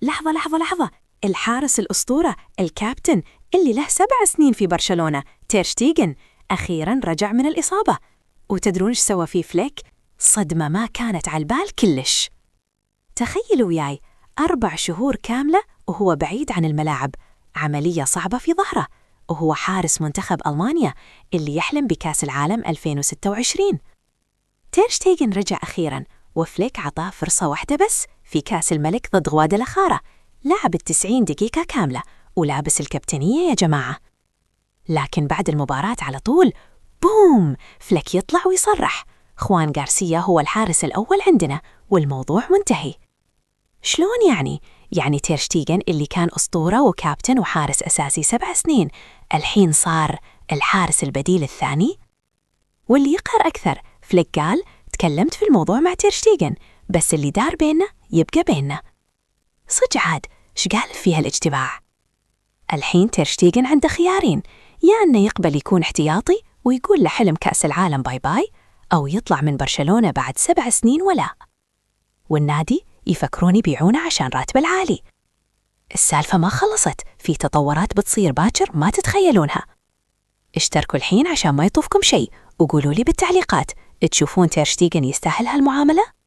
لحظة لحظة لحظة، الحارس الأسطورة الكابتن اللي له 7 سنين في برشلونة، تير شتيغن، أخيراً رجع من الإصابة. وتدرون إيش سوى فيه فليك؟ صدمة ما كانت على البال كلش. تخيلوا وياي 4 شهور كاملة وهو بعيد عن الملاعب، عملية صعبة في ظهره، وهو حارس منتخب ألمانيا اللي يحلم بكأس العالم 2026. تير شتيغن رجع أخيراً، وفليك عطاه فرصة واحدة بس في كأس الملك ضد غوادالخارا. لعب 90 دقيقة كاملة ولابس الكابتنية يا جماعة. لكن بعد المباراة على طول بوم، فليك يطلع ويصرح خوان غارسيا هو الحارس الأول عندنا والموضوع منتهي. شلون يعني؟ يعني تير شتيغن اللي كان أسطورة وكابتن وحارس أساسي 7 سنين الحين صار الحارس البديل الثاني؟ واللي يقهر أكثر، فليك قال تكلمت في الموضوع مع تير شتيغن، بس اللي دار بيننا يبقى بيننا. صدق عاد، شقال فيها الاجتماع. الحين تير شتيغن عنده خيارين، يا أنه يقبل يكون احتياطي ويقول لحلم كأس العالم باي باي، أو يطلع من برشلونة بعد 7 سنين ولا. والنادي يفكرون يبيعونه عشان راتبه العالي. السالفة ما خلصت، في تطورات بتصير باكر ما تتخيلونها. اشتركوا الحين عشان ما يطوفكم شيء، وقولوا لي بالتعليقات تشوفون تير شتيغن يستاهل هالمعاملة؟